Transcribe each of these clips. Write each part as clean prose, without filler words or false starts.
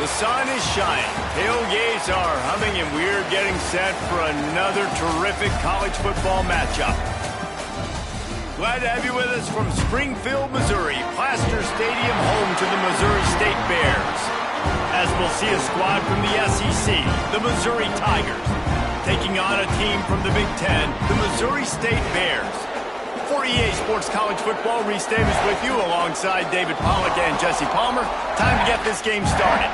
The sun is shining, tailgates are humming, and we're getting set for another terrific college football matchup. Glad to have you with us from Springfield, Missouri, Plaster Stadium, home to the Missouri State Bears. As we'll see a squad from the SEC, the Missouri Tigers, taking on a team from the Big Ten, the Missouri State Bears. For EA Sports College Football, Reese Davis with you alongside David Pollack and Jesse Palmer. Time to get this game started.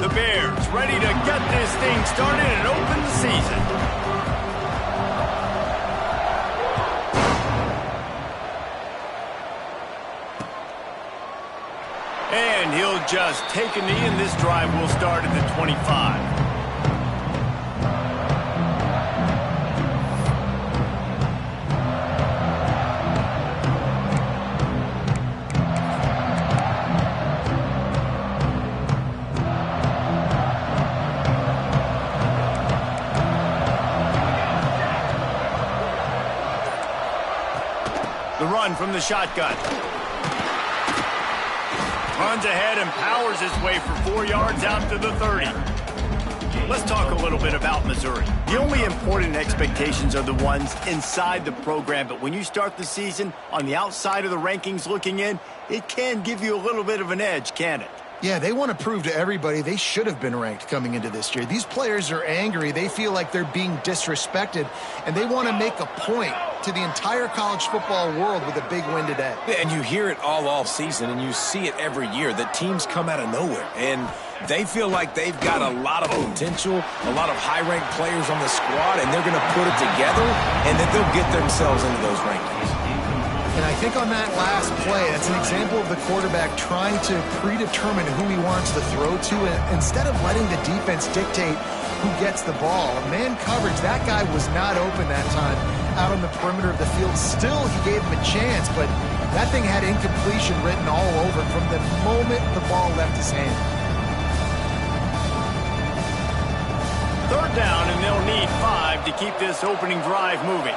The Bears ready to get this thing started and open the season. And he'll just take a knee, and this drive will start at the 25. The run from the shotgun. Runs ahead and powers his way for 4 yards out to the 30. Let's talk a little bit about Missouri. The only important expectations are the ones inside the program, but when you start the season on the outside of the rankings looking in, it can give you a little bit of an edge, can it? Yeah, they want to prove to everybody they should have been ranked coming into this year. These players are angry. They feel like they're being disrespected, and they want to make a point to the entire college football world with a big win today. And you hear it all season, and you see it every year. The teams come out of nowhere, and they feel like they've got a lot of potential, a lot of high-ranked players on the squad, and they're going to put it together, and then they'll get themselves into those rankings. And I think on that last play, that's an example of the quarterback trying to predetermine who he wants to throw to, and instead of letting the defense dictate who gets the ball. Man coverage, that guy was not open that time out on the perimeter of the field. Still, he gave him a chance, but that thing had incompletion written all over from the moment the ball left his hand. Third down, and they'll need 5 to keep this opening drive moving.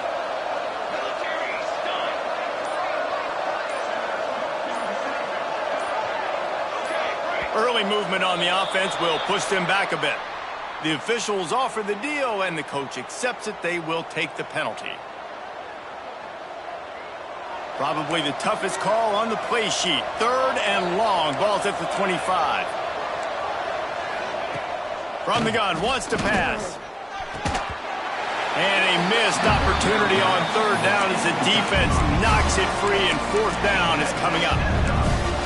Early movement on the offense will push them back a bit. The officials offer the deal, and the coach accepts it. They will take the penalty. Probably the toughest call on the play sheet. Third and long. Ball's at the 25. From the gun, wants to pass. And a missed opportunity on third down as the defense knocks it free, and fourth down is coming up.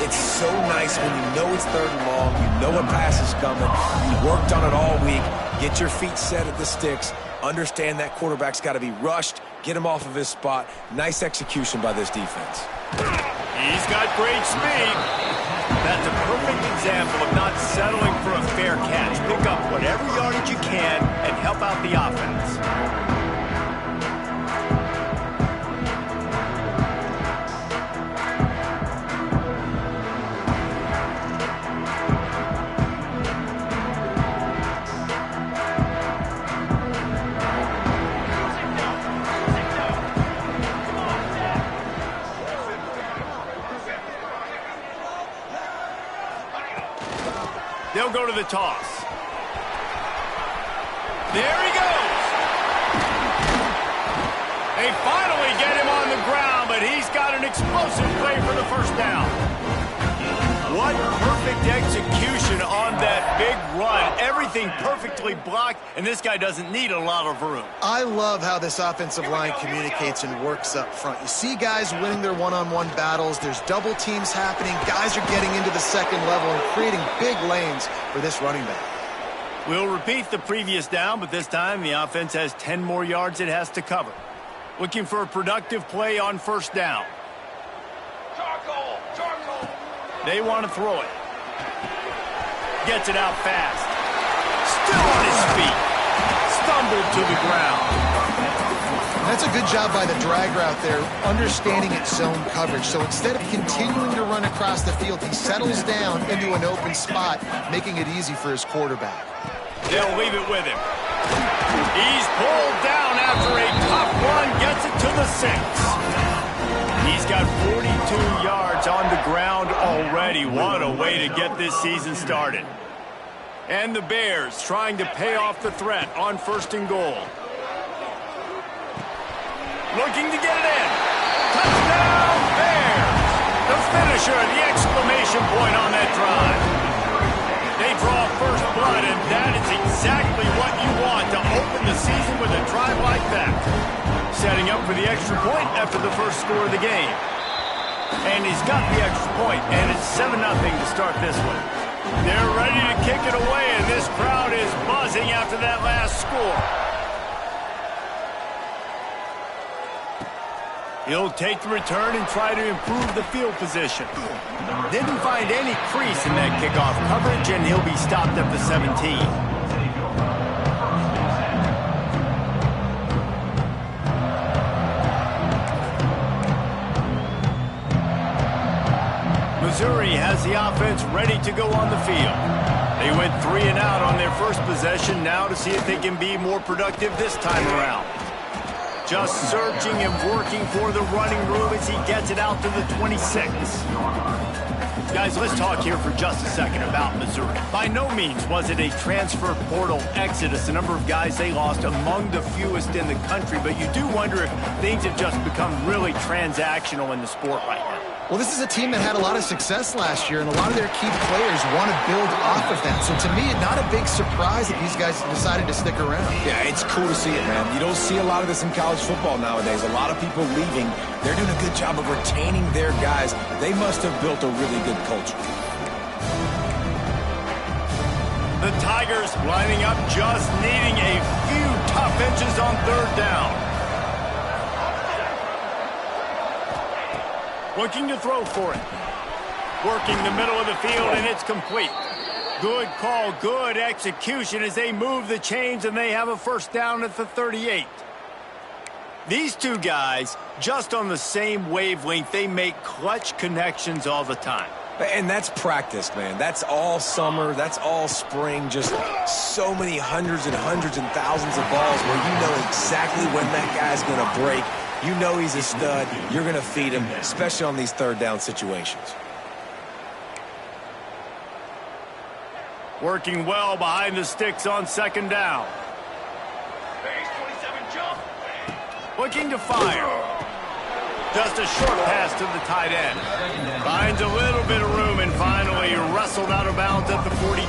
It's so nice when you know it's third and long, you know a pass is coming, you worked on it all week, get your feet set at the sticks, understand that quarterback's got to be rushed, get him off of his spot. Nice execution by this defense. He's got great speed. That's a perfect example of not settling for a fair catch. Pick up whatever yardage you can and help out the offense. They'll go to the toss. There he goes. They finally get him on the ground, but he's got an explosive play for the first down. What perfect execution on that big run. Everything perfectly blocked, and this guy doesn't need a lot of room. I love how this offensive line communicates and works up front. You see guys winning their one-on-one battles. There's double teams happening. Guys are getting into the second level and creating big lanes for this running back. We'll repeat the previous down, but this time the offense has 10 more yards it has to cover. Looking for a productive play on first down. They want to throw it. Gets it out fast. Still on his feet. Stumbled to the ground. That's a good job by the drag route there, understanding its zone coverage. So instead of continuing to run across the field, he settles down into an open spot, making it easy for his quarterback. They'll leave it with him. He's pulled down after a tough run, gets it to the 6. He's got 42 yards on the ground already. What a way to get this season started. And the Bears trying to pay off the threat on 1st and goal. Looking to get it in. Touchdown, Bears! The finisher, the exclamation point on that drive. They draw first blood, and that is exactly what you want to open the season with a drive like that. Setting up for the extra point after the first score of the game. And he's got the extra point, and it's 7-0 to start this one. They're ready to kick it away, and this crowd is buzzing after that last score. He'll take the return and try to improve the field position. Didn't find any crease in that kickoff coverage, and he'll be stopped at the 17. Missouri has the offense ready to go on the field. They went 3 and out on their first possession, now to see if they can be more productive this time around. Just searching and working for the running room as he gets it out to the 26. Guys, let's talk here for just a second about Missouri. By no means was it a transfer portal exodus. The number of guys they lost among the fewest in the country, but you do wonder if things have just become really transactional in the sport right now. Well, this is a team that had a lot of success last year, and a lot of their key players want to build off of that. So to me, not a big surprise that these guys decided to stick around. Yeah, it's cool to see it, man. You don't see a lot of this in college football nowadays. A lot of people leaving. They're doing a good job of retaining their guys. They must have built a really good culture. The Tigers lining up, just needing a few tough inches on 3rd down. Looking to throw for it. Working the middle of the field, and it's complete. Good call, good execution as they move the chains, and they have a 1st down at the 38. These two guys, just on the same wavelength, they make clutch connections all the time. And that's practice, man. That's all summer. That's all spring. Just so many hundreds and thousands of balls where you know exactly when that guy's going to break. You know he's a stud. You're going to feed him, especially on these 3rd down situations. Working well behind the sticks on 2nd down. Looking to fire. Just a short pass to the tight end. Finds a little bit of room and finally wrestled out of bounds at the 43.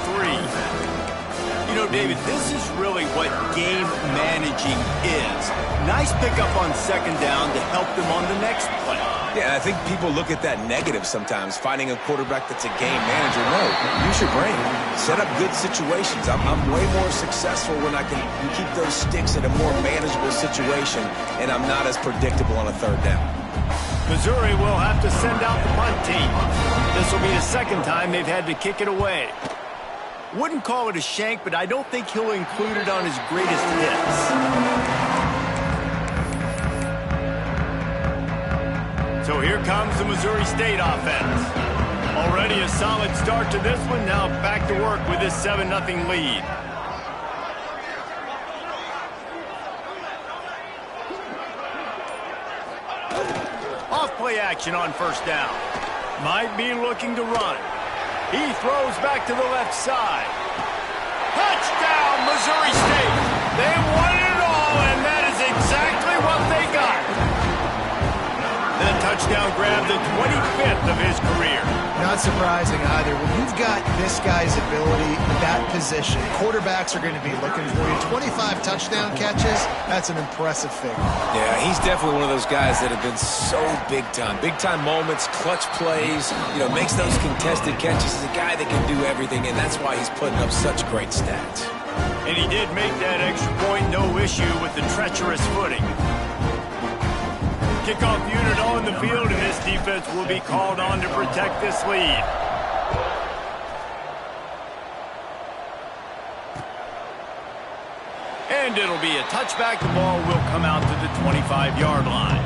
You know, David, this is really what game managing is. Nice pickup on 2nd down to help them on the next play. Yeah, I think people look at that negative sometimes, finding a quarterback that's a game manager. No, use your brain. Set up good situations. I'm way more successful when I can keep those sticks in a more manageable situation, and I'm not as predictable on a 3rd down. Missouri will have to send out the punt team. This will be the 2nd time they've had to kick it away. Wouldn't call it a shank, but I don't think he'll include it on his greatest hits. So here comes the Missouri State offense. Already a solid start to this one. Now back to work with this 7-0 lead. Off play action on 1st down. Might be looking to run. He throws back to the left side. Touchdown, Missouri State. They won it all, and that is exactly what they got. That touchdown grabbed the 25th of his career. Not surprising either. When you've got this guy's ability, that position, quarterbacks are going to be looking for you. 25 touchdown catches, that's an impressive figure. Yeah, he's definitely one of those guys that have been so big time. Big time moments, clutch plays, makes those contested catches. He's a guy that can do everything, and that's why he's putting up such great stats. And he did make that extra point, no issue with the treacherous footing. Kickoff unit on the field, and this defense will be called on to protect this lead. And it'll be a touchback. The ball will come out to the 25-yard line.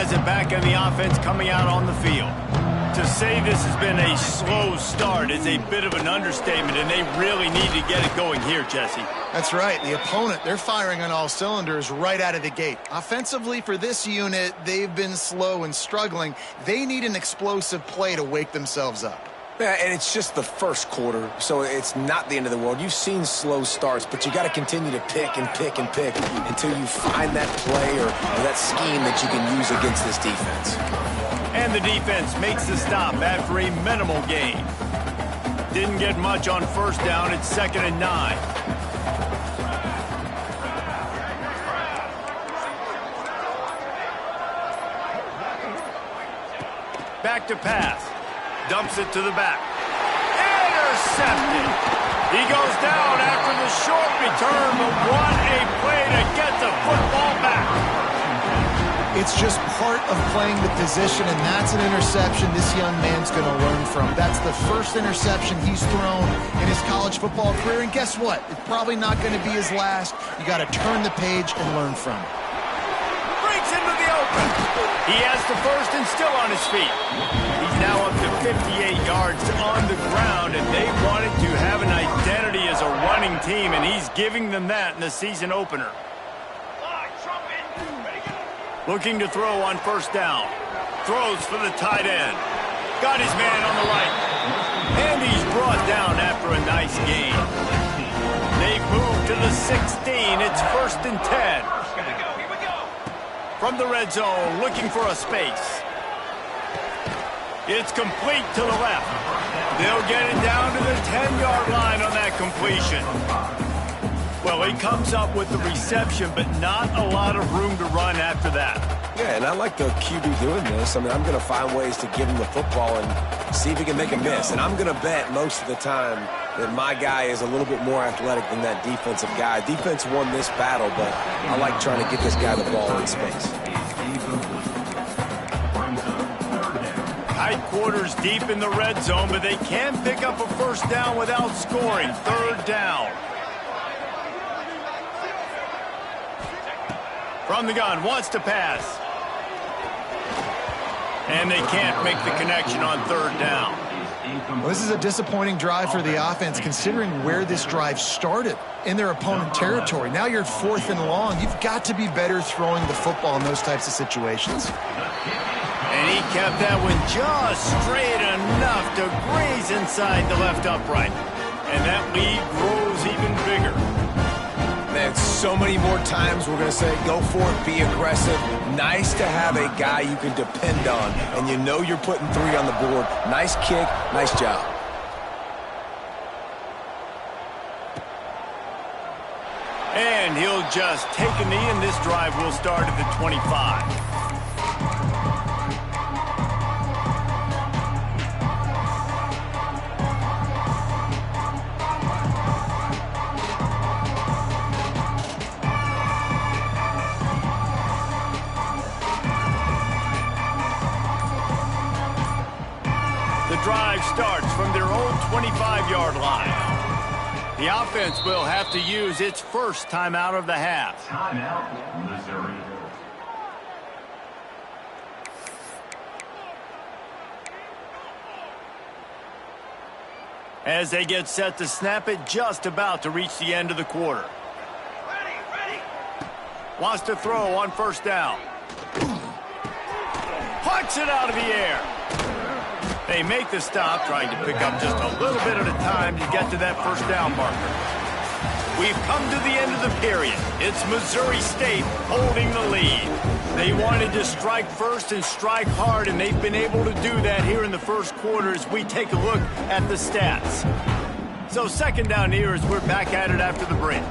has it back in the offense coming out on the field. To say this has been a slow start is a bit of an understatement, and they really need to get it going here, Jesse. That's right. The opponent, they're firing on all cylinders right out of the gate. Offensively, for this unit, they've been slow and struggling. They need an explosive play to wake themselves up. Yeah, and it's just the first quarter, so it's not the end of the world. You've seen slow starts, but you got to continue to pick and pick and pick until you find that play or that scheme that you can use against this defense. And the defense makes the stop after a minimal gain. Didn't get much on first down. It's 2nd and 9. Back to pass. Dumps it to the back. Intercepted. He goes down after the short return, but what a play to get the football back. It's just part of playing the position, and that's an interception this young man's going to learn from. That's the first interception he's thrown in his college football career, and guess what? It's probably not going to be his last. You got to turn the page and learn from it. Breaks into the open. He has the first and still on his feet. He's now up to 58 yards on the ground, and they wanted to have an identity as a running team, and he's giving them that in the season opener. Looking to throw on first down. Throws for the tight end. Got his man on the right. And he's brought down after a nice gain. They move to the 16. It's 1st and 10. From the red zone, looking for a space. It's complete to the left. They'll get it down to the 10-yard line on that completion. Well, he comes up with the reception, but not a lot of room to run after that. Yeah, and I like the QB doing this. I mean, I'm going to find ways to give him the football and see if he can make a miss. And I'm going to bet most of the time that my guy is a little bit more athletic than that defensive guy. Defense won this battle, but I like trying to get this guy the ball in space. Tight quarters deep in the red zone, but they can pick up a first down without scoring. 3rd down. From the gun, wants to pass. And they can't make the connection on 3rd down. Well, this is a disappointing drive for the offense, considering where this drive started in their opponent territory. Now you're 4th and long. You've got to be better throwing the football in those types of situations. And he kept that one just straight enough to graze inside the left upright. And that lead grows even bigger. Man, so many more times we're going to say, go for it, be aggressive. Nice to have a guy you can depend on, and you know you're putting 3 on the board. Nice kick, nice job. And he'll just take a knee, and this drive will start at the 25. Drive starts from their own 25-yard line. The offense will have to use its first timeout of the half. Timeout, Missouri. As they get set to snap it, just about to reach the end of the quarter. Ready. Wants to throw on first down. Puts it out of the air. They make the stop, trying to pick up just a little bit at a time to get to that first down marker. We've come to the end of the period. It's Missouri State holding the lead. They wanted to strike first and strike hard, and they've been able to do that here in the first quarter as we take a look at the stats. So 2nd down here as we're back at it after the break.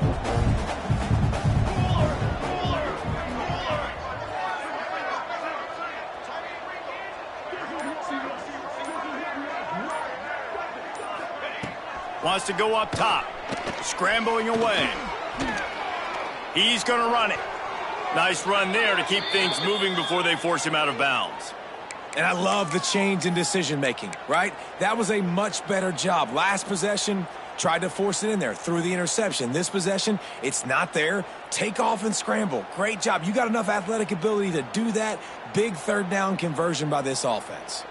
Wants to go up top. Scrambling away. He's going to run it. Nice run there to keep things moving before they force him out of bounds. And I love the change in decision-making, right? That was a much better job. Last possession, Tried to force it in there through the interception. This possession, it's not there. Take off and scramble. Great job. You got enough athletic ability to do that. Big third down conversion by this offense.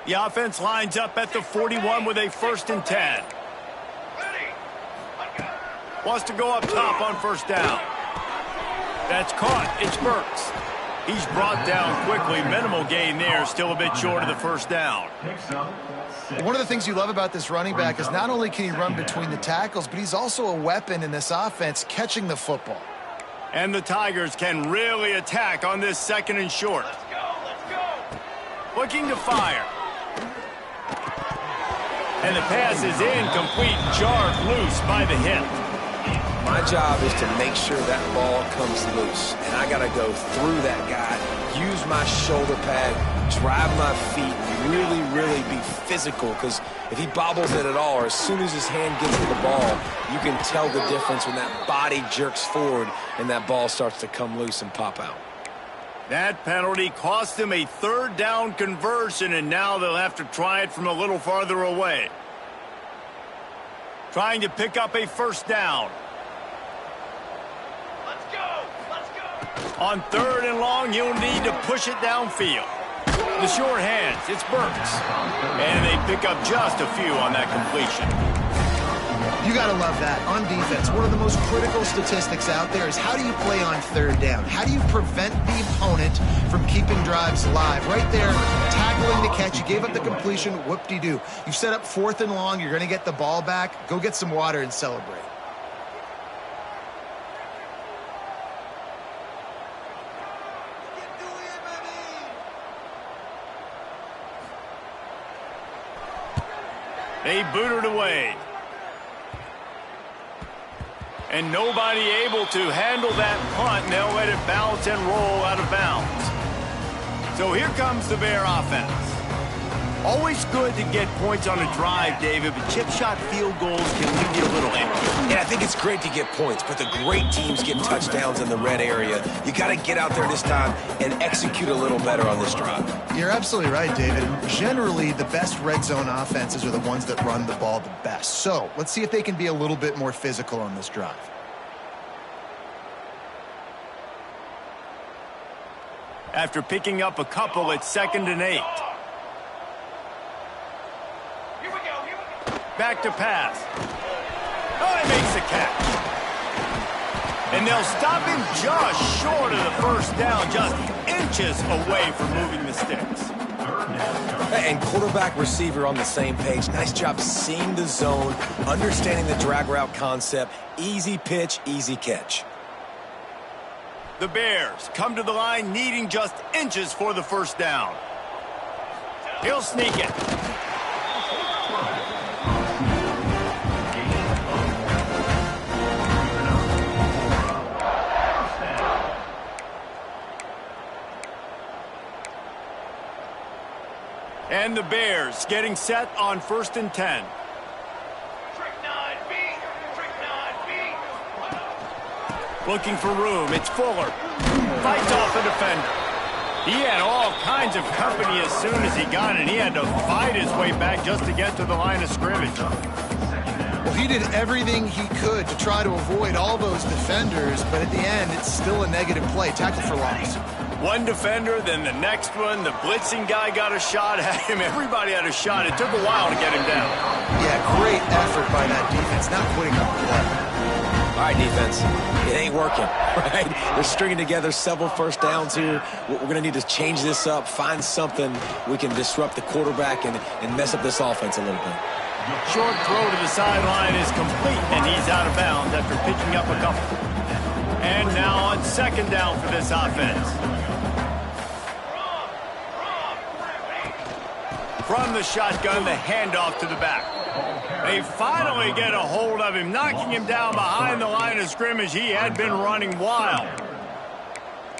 The offense lines up at the 41 with a 1st and 10. Wants to go up top on 1st down. That's caught. It's Burks. He's brought down quickly. Minimal gain there. Still a bit short of the 1st down. One of the things you love about this running back is not only can he run between the tackles, but he's also a weapon in this offense catching the football. And the Tigers can really attack on this 2nd and short. Let's go. Looking to fire. And the pass is incomplete, jarred loose by the hit. My job is to make sure that ball comes loose. And I got to go through that guy, use my shoulder pad, drive my feet, really, really be physical. Because if he bobbles it at all, or as soon as his hand gets to the ball, you can tell the difference when that body jerks forward and that ball starts to come loose and pop out. That penalty cost them a 3rd down conversion, and now they'll have to try it from a little farther away. Trying to pick up a 1st down. On 3rd and long, he'll need to push it downfield. The short hands, it's Burks. And they pick up just a few on that completion. You got to love that. On defense, one of the most critical statistics out there is how do you play on 3rd down? How do you prevent the opponent from keeping drives alive? Right there, tackling the catch. You gave up the completion, whoop-de-doo. You set up 4th and long. You're going to get the ball back. Go get some water and celebrate. They boot it away. And nobody able to handle that punt, and they'll let it bounce and roll out of bounds. So here comes the Bear offense. Always good to get points on a drive, David, but chip shot field goals can leave you a little empty. Yeah, I think it's great to get points, but the great teams get touchdowns in the red area. You got to get out there this time and execute a little better on this drive. You're absolutely right, David. Generally, the best red zone offenses are the ones that run the ball the best. So let's see if they can be a little bit more physical on this drive. After picking up a couple, it's 2nd and 8. Back to pass. Oh, he makes the catch. And they'll stop him just short of the 1st down, just inches away from moving the sticks. And quarterback receiver on the same page. Nice job seeing the zone, understanding the drag route concept. Easy pitch, easy catch. The Bears come to the line needing just inches for the 1st down. He'll sneak it. And the Bears getting set on 1st and 10. Looking for room. It's Fuller. Fights off the defender. He had all kinds of company as soon as he got it. He had to fight his way back just to get to the line of scrimmage. Well, he did everything he could to try to avoid all those defenders, but at the end, it's still a negative play. Tackle for loss. One defender, then the next one. The blitzing guy got a shot at him. Everybody had a shot. It took a while to get him down. Yeah, great effort by that defense. Not quitting on the play. All right, defense, it ain't working, right? They're stringing together several 1st downs here. We're going to need to change this up, find something we can disrupt the quarterback and mess up this offense a little bit. Short throw to the sideline is complete, and he's out of bounds after picking up a couple. And now on 2nd down for this offense. From the shotgun, the handoff to the back. They finally get a hold of him, knocking him down behind the line of scrimmage. He had been running wild.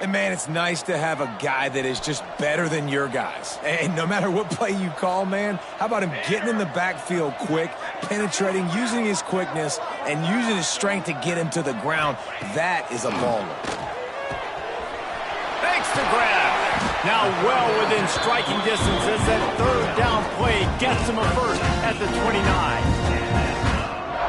And, man, it's nice to have a guy that is just better than your guys. And no matter what play you call, man, how about him getting in the backfield quick, penetrating, using his quickness, and using his strength to get him to the ground? That is a baller. Makes the grab. Now well within striking distance as that third down play gets him a first at the 29.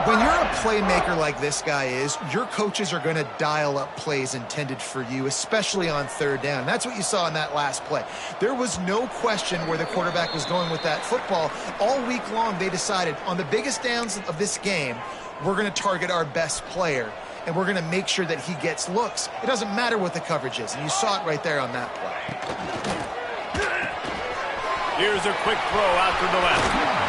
When you're a playmaker like this guy is, your coaches are going to dial up plays intended for you, especially on third down. That's what you saw in that last play. There was no question where the quarterback was going with that football. All week long, they decided on the biggest downs of this game, we're going to target our best player, and we're going to make sure that he gets looks. It doesn't matter what the coverage is, and you saw it right there on that play. Here's a quick throw out to the left.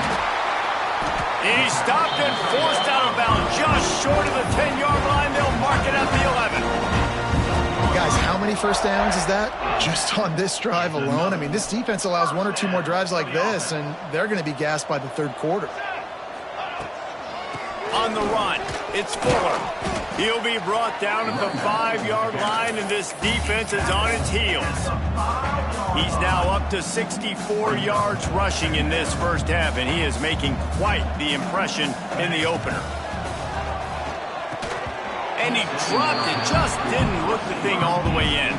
He's stopped and forced out of bounds just short of the 10-yard line. They'll mark it at the 11. Guys, how many first downs is that? Just on this drive alone? I mean, this defense allows one or two more drives like this, and they're going to be gassed by the third quarter. On the run, it's Fuller. He'll be brought down at the 5-yard line, and this defense is on its heels. He's now up to 64 yards rushing in this first half, and he is making quite the impression in the opener. And he dropped it, just didn't look the thing all the way in.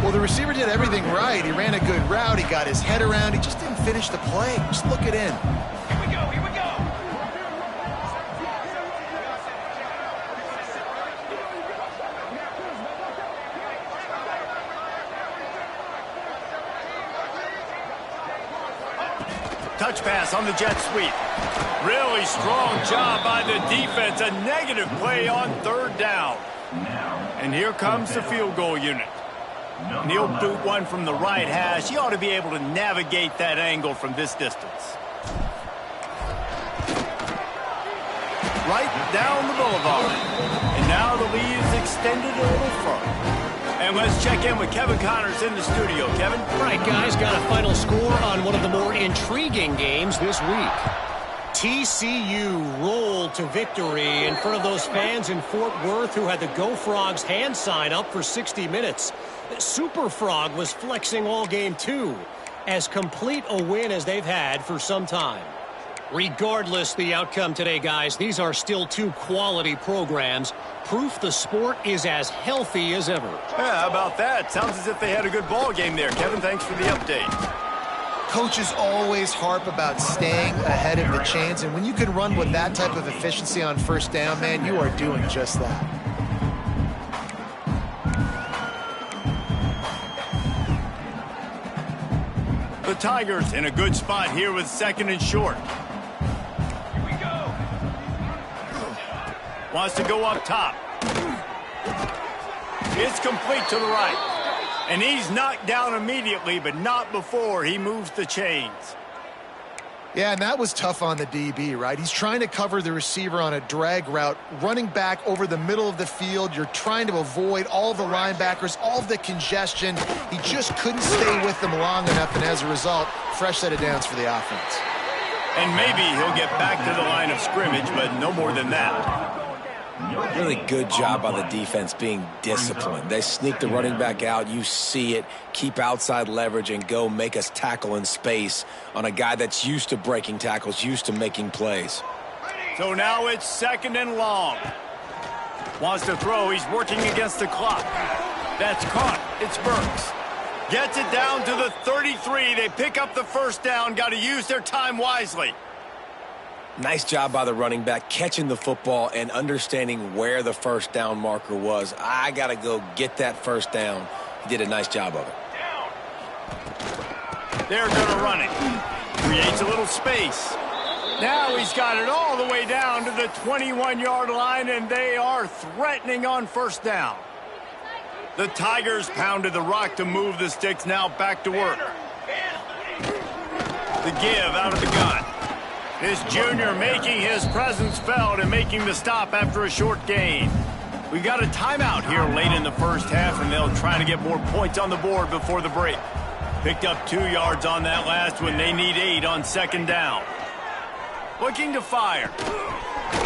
Well, the receiver did everything right. He ran a good route. He got his head around. He just didn't finish the play. Just look it in. Here we go, here we go. Touch pass on the jet sweep. Really strong job by the defense. A negative play on third down. And here comes the field goal unit. And he'll boot one from the right hash. He ought to be able to navigate that angle from this distance. Right down the boulevard. And now the lead is extended a little further. And let's check in with Kevin Connors in the studio. Kevin? All right, guys, got a final score on one of the more intriguing games this week. TCU rolled to victory in front of those fans in Fort Worth who had the Go Frogs hand sign up for 60 minutes. Super Frog was flexing all game too. As complete a win as they've had for some time. Regardless the outcome today, guys, these are still two quality programs. Proof the sport is as healthy as ever. Yeah, how about that? Sounds as if they had a good ball game there. Kevin, thanks for the update. Coaches always harp about staying ahead of the chains, and when you can run with that type of efficiency on first down, man, you are doing just that. The Tigers in a good spot here with second and short. Here we go. Wants to go up top. It's complete to the right. And he's knocked down immediately, but not before he moves the chains. Yeah, and that was tough on the DB, right? He's trying to cover the receiver on a drag route, running back over the middle of the field. You're trying to avoid all the linebackers, all of the congestion. He just couldn't stay with them long enough, and as a result, fresh set of downs for the offense. And maybe he'll get back to the line of scrimmage, but no more than that. Really good job by the defense being disciplined. They sneak the running back out. You see it. Keep outside leverage and go make us tackle in space on a guy that's used to breaking tackles, used to making plays. So now it's second and long. Wants to throw. He's working against the clock. That's caught. It's Burks. Gets it down to the 33. They pick up the first down. Got to use their time wisely. Nice job by the running back, catching the football and understanding where the first down marker was. I got to go get that first down. He did a nice job of it. They're going to run it. Creates a little space. Now he's got it all the way down to the 21-yard line, and they are threatening on first down. The Tigers pounded the rock to move the sticks. Now back to work. The give out of the gun. This junior making his presence felt and making the stop after a short gain. We got a timeout here late in the first half, and they'll try to get more points on the board before the break. Picked up 2 yards on that last one. They need 8 on second down. Looking to fire.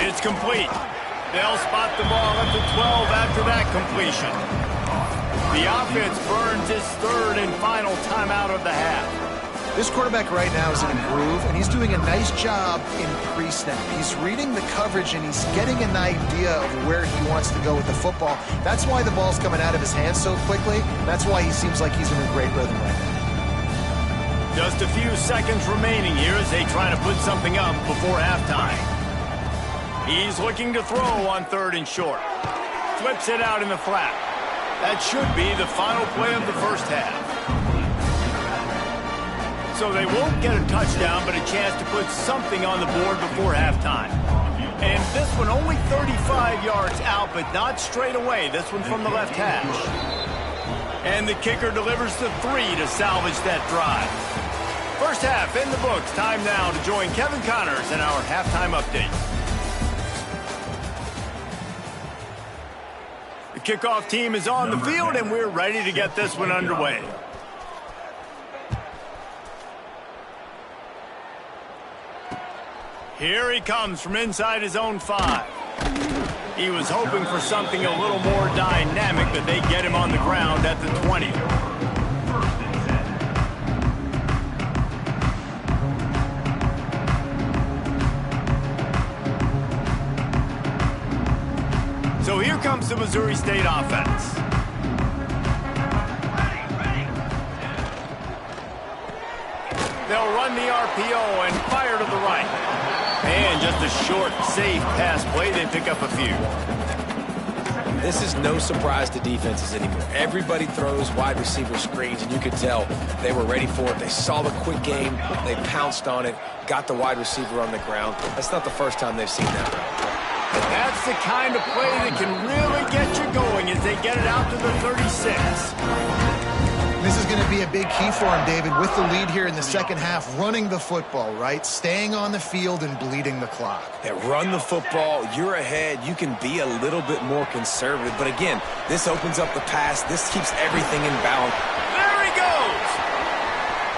It's complete. They'll spot the ball at the 12 after that completion. The offense burns its third and final timeout of the half. This quarterback right now is in a groove, and he's doing a nice job in pre-snap. He's reading the coverage, and he's getting an idea of where he wants to go with the football. That's why the ball's coming out of his hands so quickly. That's why he seems like he's in a great rhythm right now. Just a few seconds remaining here as they try to put something up before halftime. He's looking to throw on 3rd and short. Flips it out in the flat. That should be the final play of the first half. So they won't get a touchdown, but a chance to put something on the board before halftime. And this one only 35 yards out, but not straight away. This one from the left hash. And the kicker delivers the 3 to salvage that drive. First half in the books. Time now to join Kevin Connors in our halftime update. The kickoff team is on the field, and we're ready to get this one underway. Here he comes from inside his own 5. He was hoping for something a little more dynamic, but they get him on the ground at the 20. So here comes the Missouri State offense. They'll run the RPO and fire to the right. And just a short, safe pass play. They pick up a few. This is no surprise to defenses anymore. Everybody throws wide receiver screens, and you could tell they were ready for it. They saw the quick game. They pounced on it, got the wide receiver on the ground. That's not the first time they've seen that. That's the kind of play that can really get you going as they get it out to the 36. This is going to be a big key for him, David, with the lead here in the second half, running the football, right? Staying on the field and bleeding the clock. Yeah, run the football. You're ahead. You can be a little bit more conservative. But again, this opens up the pass. This keeps everything in balance. There he goes.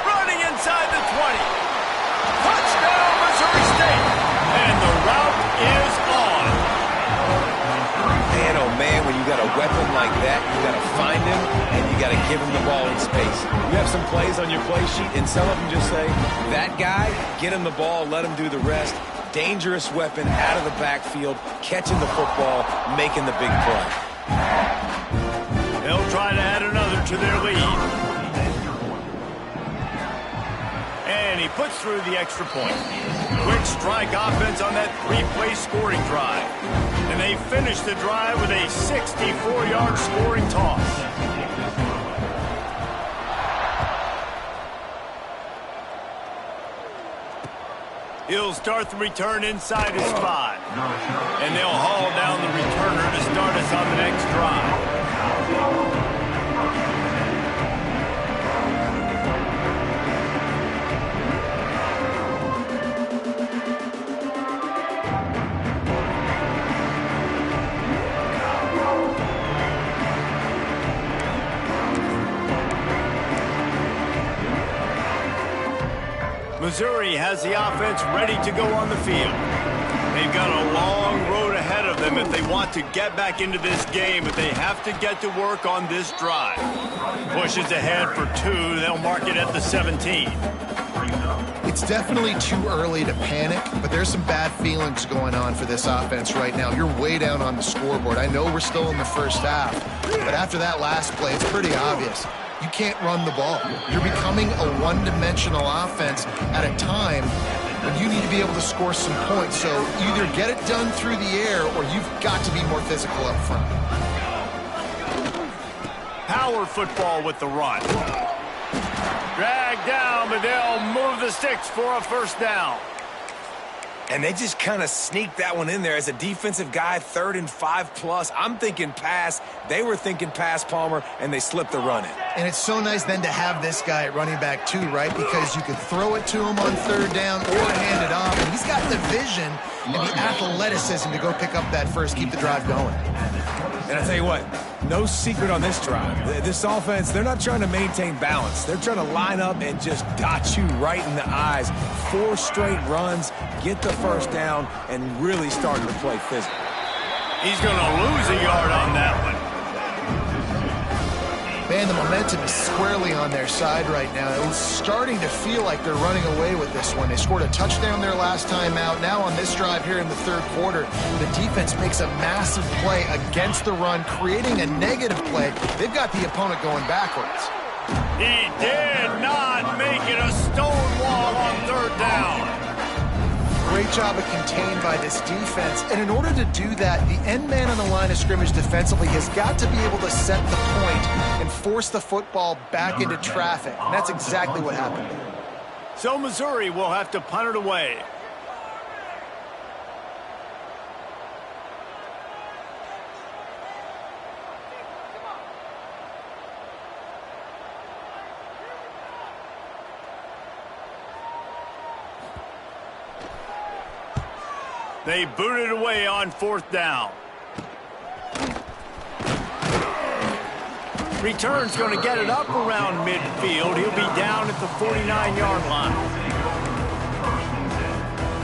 Running inside the 20. Touchdown, Missouri State. And the route is on. Man, oh man, when you got a weapon like that, you got to find him and you got to give him the ball in space. You have some plays on your play sheet, and some of them just say, that guy, get him the ball, let him do the rest. Dangerous weapon out of the backfield, catching the football, making the big play. They'll try to add another to their lead. And he puts through the extra point. Quick strike offense on that 3-play scoring drive. And they finish the drive with a 64-yard scoring toss. He'll start the return inside his 5. And they'll haul down the returner to start us on the next drive. Missouri has the offense ready to go on the field. They've got a long road ahead of them if they want to get back into this game, but they have to get to work on this drive. Pushes ahead for 2. They'll mark it at the 17. It's definitely too early to panic, but there's some bad feelings going on for this offense right now. You're way down on the scoreboard. I know we're still in the first half, but after that last play, it's pretty obvious. You can't run the ball. You're becoming a one-dimensional offense at a time when you need to be able to score some points. So either get it done through the air or you've got to be more physical up front. Power football with the run. Dragged down, but they'll move the sticks for a first down. And they just kind of sneaked that one in there. As a defensive guy, 3rd and 5+. I'm thinking pass. They were thinking pass, Palmer, and they slipped the run in. And it's so nice then to have this guy at running back too, right? Because you could throw it to him on 3rd down or hand it off. And he's got the vision and the athleticism to go pick up that first, keep the drive going. And I tell you what, no secret on this drive. This offense, they're not trying to maintain balance. They're trying to line up and just dot you right in the eyes. 4 straight runs, get the first down, and really starting to play physical. He's going to lose a yard on that one. And the momentum is squarely on their side right now. It was starting to feel like they're running away with this one. They scored a touchdown their last time out. Now on this drive here in the third quarter, the defense makes a massive play against the run, creating a negative play. They've got the opponent going backwards. He did not make it a stone wall on third down. Great job of contained by this defense. And in order to do that, the end man on the line of scrimmage defensively has got to be able to set the point and force the football back into traffic. And that's exactly what happened. So Missouri will have to punt it away. They booted away on fourth down. Return's going to get it up around midfield. He'll be down at the 49-yard line.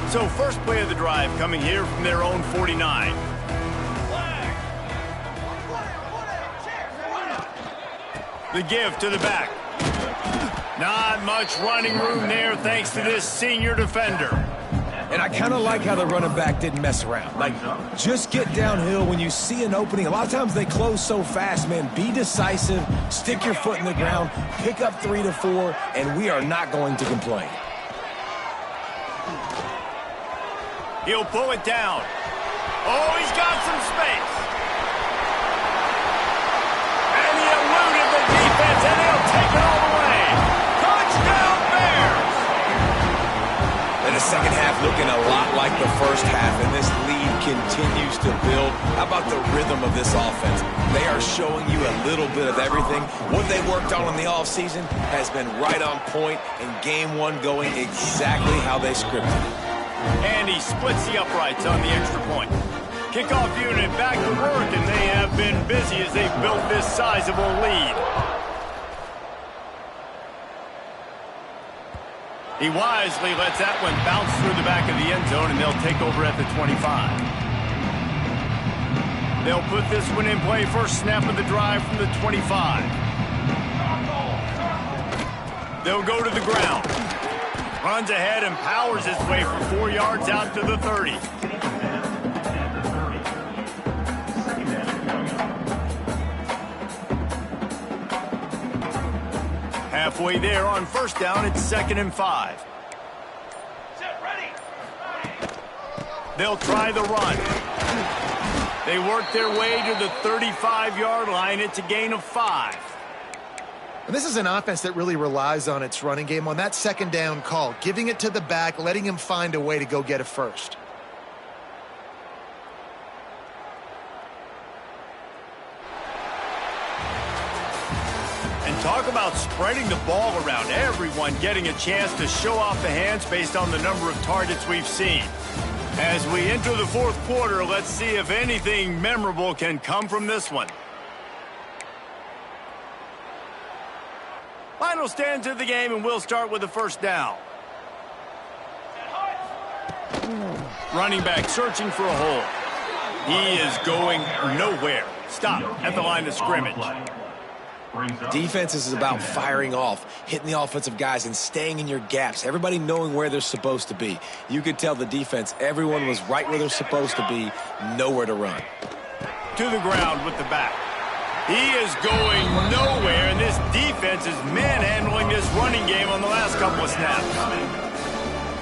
So first play of the drive coming here from their own 49. The give to the back. Not much running room there thanks to this senior defender. And I kind of like how the running back didn't mess around. Like, just get downhill when you see an opening. A lot of times they close so fast, man. Be decisive, stick your foot in the ground, pick up 3 to 4, and we are not going to complain. He'll pull it down. Oh, he's got some space. And he eluded the defense, and he'll take it all the way. Touchdown, Bears! And the second half looking a lot like the first half, and this lead continues to build. How about the rhythm of this offense? They are showing you a little bit of everything. What they worked on in the offseason has been right on point, and game one going exactly how they scripted it. And he splits the uprights on the extra point. Kickoff unit back to work, and they have been busy as they've built this sizable lead. He wisely lets that one bounce through the back of the end zone, and they'll take over at the 25. They'll put this one in play first snap of the drive from the 25. They'll go to the ground. Runs ahead and powers his way for 4 yards out to the 30. Halfway there on first down, it's 2nd and 5. Set, ready. They'll try the run. They work their way to the 35-yard line. It's a gain of 5. And this is an offense that really relies on its running game on that second down call, giving it to the back, letting him find a way to go get it first. And talk about spreading the ball around. Everyone getting a chance to show off the hands based on the number of targets we've seen. As we enter the fourth quarter, let's see if anything memorable can come from this one. Final stands of the game, and we'll start with the first down. Running back searching for a hole. He is going nowhere. Stop at the line of scrimmage. Defense is about firing off, hitting the offensive guys, and staying in your gaps. Everybody knowing where they're supposed to be. You could tell the defense, everyone was right where they're supposed to be, nowhere to run. To the ground with the back. He is going nowhere, and this defense is manhandling this running game on the last couple of snaps.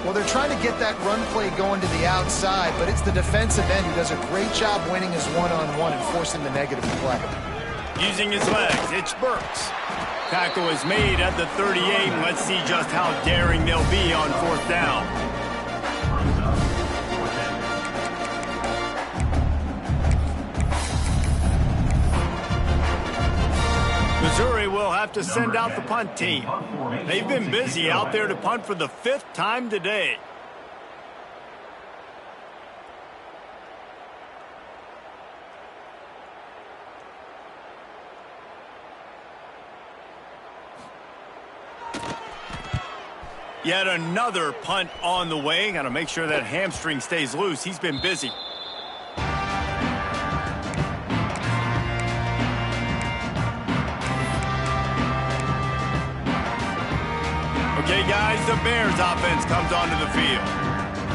Well, they're trying to get that run play going to the outside, but it's the defensive end who does a great job winning his one-on-one and forcing the negative play. Using his legs, it's Burks. Tackle is made at the 38, and let's see just how daring they'll be on fourth down. Missouri will have to send out the punt team. They've been busy out there to punt for the 5th time today. Yet another punt on the way. Got to make sure that hamstring stays loose. He's been busy. Okay, guys, the Bears offense comes onto the field.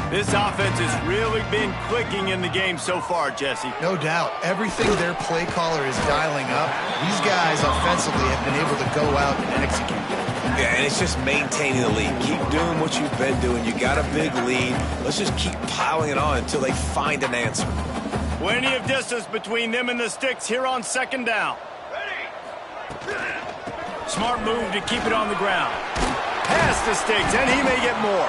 This offense has really been clicking in the game so far, Jesse. No doubt. Everything their play caller is dialing up, these guys offensively have been able to go out and execute. Yeah, and it's just maintaining the lead. Keep doing what you've been doing. You got a big lead. Let's just keep piling it on until they find an answer. Plenty of distance between them and the sticks here on second down. Smart move to keep it on the ground. Past the sticks, and he may get more.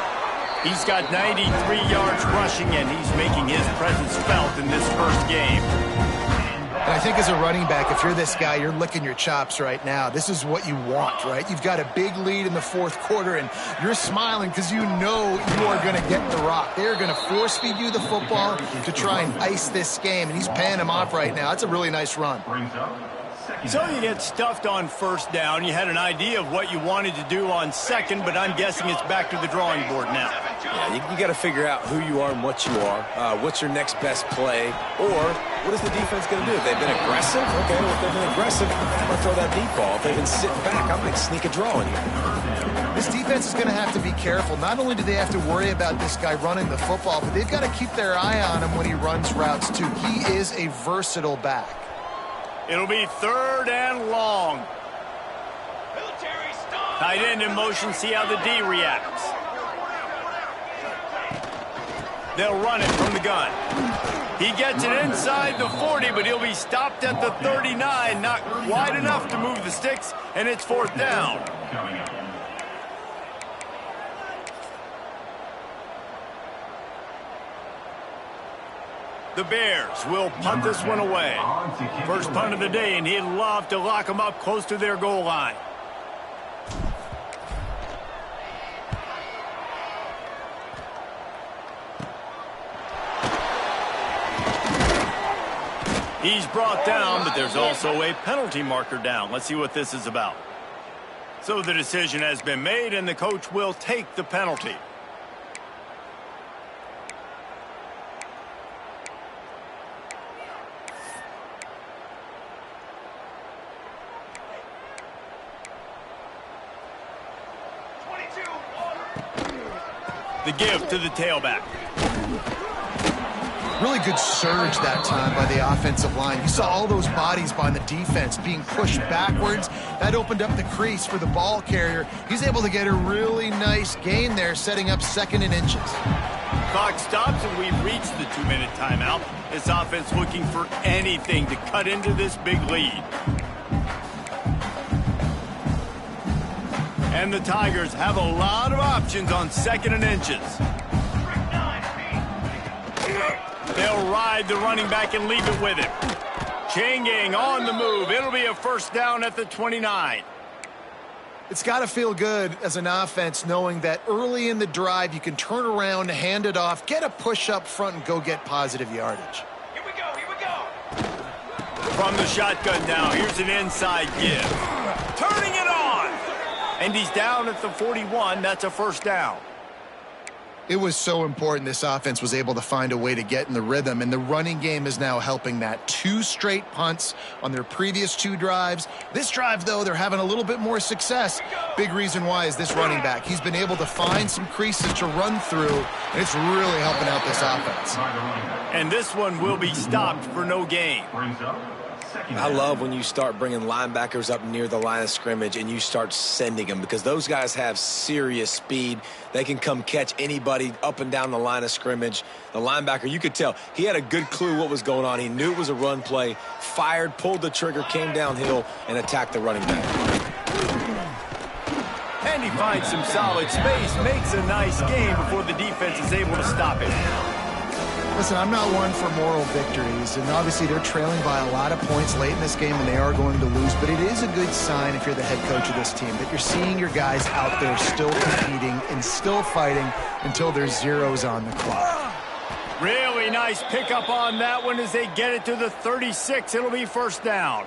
He's got 93 yards rushing, and he's making his presence felt in this first game. And I think as a running back, if you're this guy, you're licking your chops right now. This is what you want, right? You've got a big lead in the fourth quarter, and you're smiling because you know you are going to get the rock. They're going to force-feed you the football to try and ice this game, and he's paying him off right now. That's a really nice run. So you get stuffed on first down. You had an idea of what you wanted to do on second, but I'm guessing it's back to the drawing board now. Yeah, you got to figure out who you are and what you are. What's your next best play? Or what is the defense going to do? If they've been aggressive, okay, well, if they've been aggressive, I'm going to throw that deep ball. If they've been sitting back, I'm going to sneak a draw in here. This defense is going to have to be careful. Not only do they have to worry about this guy running the football, but they've got to keep their eye on him when he runs routes, too. He is a versatile back. It'll be third and long. Tight end in motion, see how the D reacts. They'll run it from the gun. He gets it inside the 40, but he'll be stopped at the 39. Not wide enough to move the sticks, and it's fourth down. The Bears will punt this one away. First punt of the day, and he'd love to lock them up close to their goal line. He's brought down, but there's also a penalty marker down. Let's see what this is about. So the decision has been made, and the coach will take the penalty. The give to the tailback. Really good surge that time by the offensive line. You saw all those bodies by the defense being pushed backwards. That opened up the crease for the ball carrier. He's able to get a really nice gain there, setting up second and inches. Clock stops, and we've reached the 2-minute timeout. This offense looking for anything to cut into this big lead. And the Tigers have a lot of options on second and inches. They'll ride the running back and leave it with him. Chain gang on the move. It'll be a first down at the 29. It's got to feel good as an offense knowing that early in the drive you can turn around, hand it off, get a push up front, and go get positive yardage. Here we go, here we go. From the shotgun now, here's an inside give. Turning it on! And he's down at the 41. That's a first down. It was so important this offense was able to find a way to get in the rhythm, and the running game is now helping that. 2 straight punts on their previous 2 drives. This drive, though, they're having a little bit more success. Big reason why is this running back. He's been able to find some creases to run through, and it's really helping out this offense. And this one will be stopped for no gain. I love when you start bringing linebackers up near the line of scrimmage and you start sending them, because those guys have serious speed. They can come catch anybody up and down the line of scrimmage. The linebacker, you could tell, he had a good clue what was going on. He knew it was a run play, fired, pulled the trigger, came downhill, and attacked the running back. And he finds some solid space, makes a nice game before the defense is able to stop it. Listen, I'm not one for moral victories, and obviously they're trailing by a lot of points late in this game, and they are going to lose, but it is a good sign if you're the head coach of this team that you're seeing your guys out there still competing and still fighting until there's zeros on the clock. Really nice pickup on that one as they get it to the 36. It'll be first down.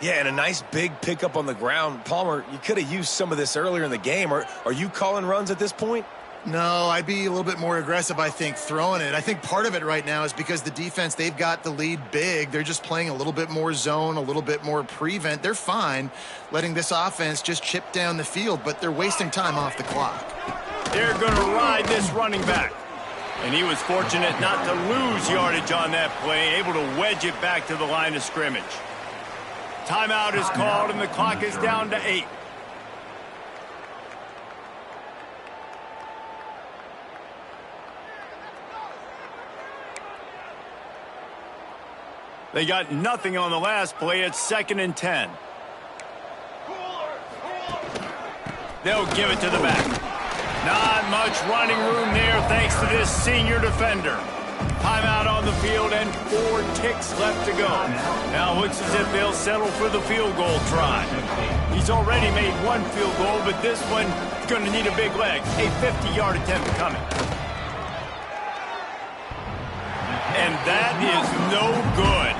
Yeah, and a nice big pickup on the ground. Palmer, you could have used some of this earlier in the game. Are you calling runs at this point? No, I'd be a little bit more aggressive, I think, throwing it. I think part of it right now is because the defense, they've got the lead big. They're just playing a little bit more zone, a little bit more prevent. They're fine letting this offense just chip down the field, but they're wasting time off the clock. They're going to ride this running back. And he was fortunate not to lose yardage on that play, able to wedge it back to the line of scrimmage. Timeout is called, and the clock is down to 8. They got nothing on the last play. It's 2nd and 10. They'll give it to the back. Not much running room there thanks to this senior defender. Timeout on the field and 4 ticks left to go. Now looks as if they'll settle for the field goal try. He's already made 1 field goal, but this one is going to need a big leg. A 50-yard attempt coming. And that is no good.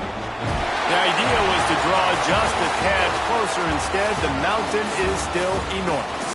The idea was to draw just a tad closer. Instead, the mountain is still enormous.